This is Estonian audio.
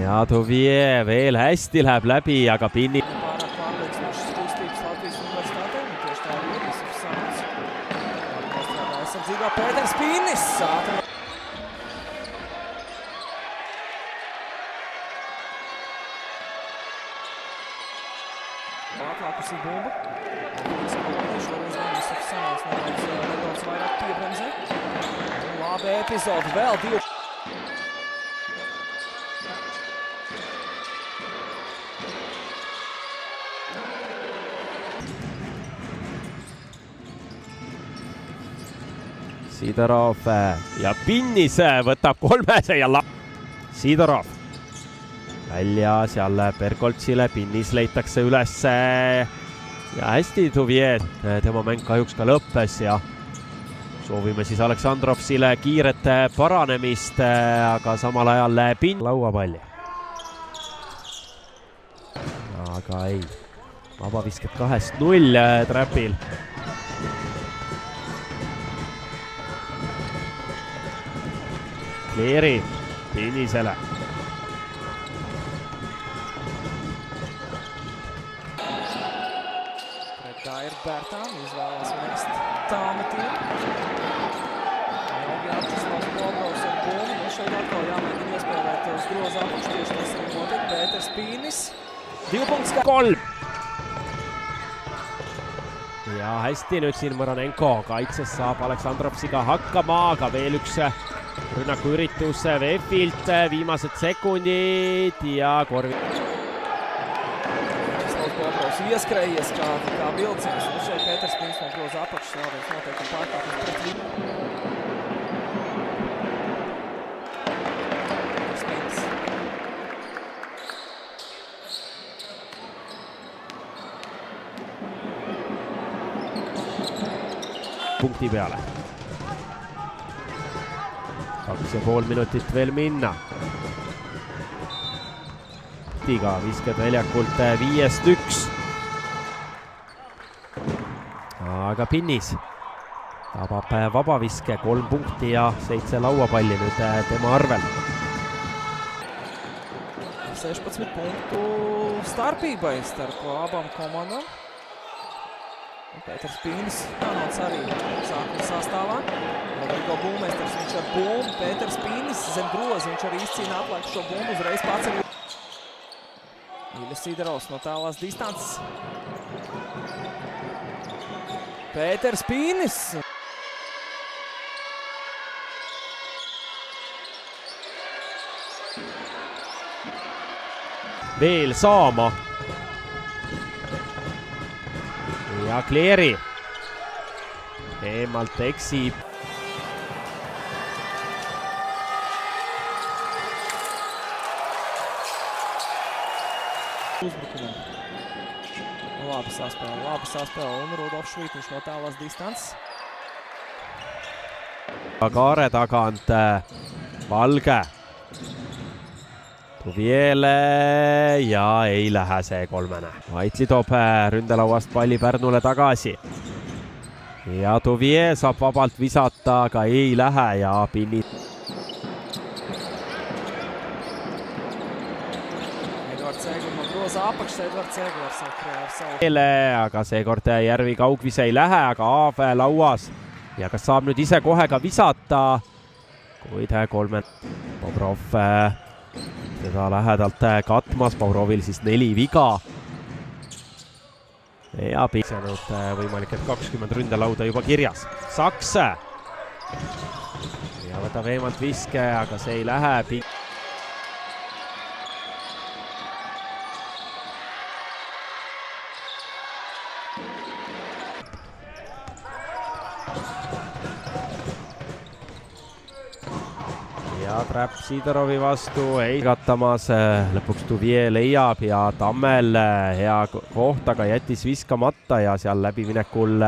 ja Tuvie veel hästi läheb läbi, aga Pinni. Pēters Pīnis. Atlākusi bumba. Šoreiz Vandisovs sanāks nedaudz vairāk piebremzē. Labi epizodi, vēl 2. Sidorov ja Pinnis võtab 3 ja Sidorov välja seal Bergoltsile, Pinnis leitakse üles ja hästi Tuvie, tema mäng kahjuks ka lõppes ja soovime siis Aleksandrovsile kiiret paranemist, aga samal ajal Pinn lauapalli. Aga ei, vabavisked 2-0 Trapil. Kleeri Pinnisele. Dair Bērtām izvēlas mest tāmetienu. Ilgi atslās Bobrovs ar bumbu. Nu šeit atkal jāmēģina iespēlēt uz groza apakšu. Tieši tas arī notiek. Pēters Pīnis. 2 punkts. 3. Ja hästi nüüd siin Moronenko kaitses saab Aleksandrovsiga hakkama, aga veel üks rünnakuüritus VF-ilt, viimased sekundid ja korvi. Bobrovs ieskrējies kā vilciens. Nu šeit Pēters Pīnis no groza apakšas vēlreiz noteikti pārkāpums pret viņu. Pīnis. Punkti peale. 2,5 minutit veel minna. Tiga visked väljakult 5-1. Aga Pinnis tabab vabaviske 3 punkti ja 7 lauapalli nüüd tema arvel. 16 punktu starpībai starp abām komandām. Pēters Pīnis jānāc arī sākuma sastāvā. Rodrigo Būmēsters, viņš ar bumbu. Pēters Pīnis zem groza, viņš arī izcīna atlaiku šo bumbu, uzreiz paceļ. Iļas Sidorovs no tālās distances. Pēters Pīnis. Veel saama. Ja Kleeri eemalt eksib. Uzbrukumam. Labi saspēlē un Rudolfs Švītiņš no tālās distances. Kaare tagant Valge. Tuviele ja ei lähe see 3. Vaitli toob ründelauast palli Pärnule tagasi. Ja Tuvie saab vabalt visata, aga ei lähe ja Pinni. Edvards Seegler no groza apakšas, Edvards Seegler saab Aga seekord Järvi kaugvise ei lähe, aga Aav lauas. Ja kas saab nüüd ise kohe ka visata, kuid 3. Bobrov teda lähedalt katmas, Bobrovil siis 4 viga. Ja piisanud võimalik, et 20 ründelauda juba kirjas. Saks. Ja võtab eemalt viske, aga see ei lähe. Ja Trapp Sidorovi vastu ei kattamas, lõpuks Tuvie leiab ja Tammel hea koht, aga jättis viskamata ja seal läbiminekul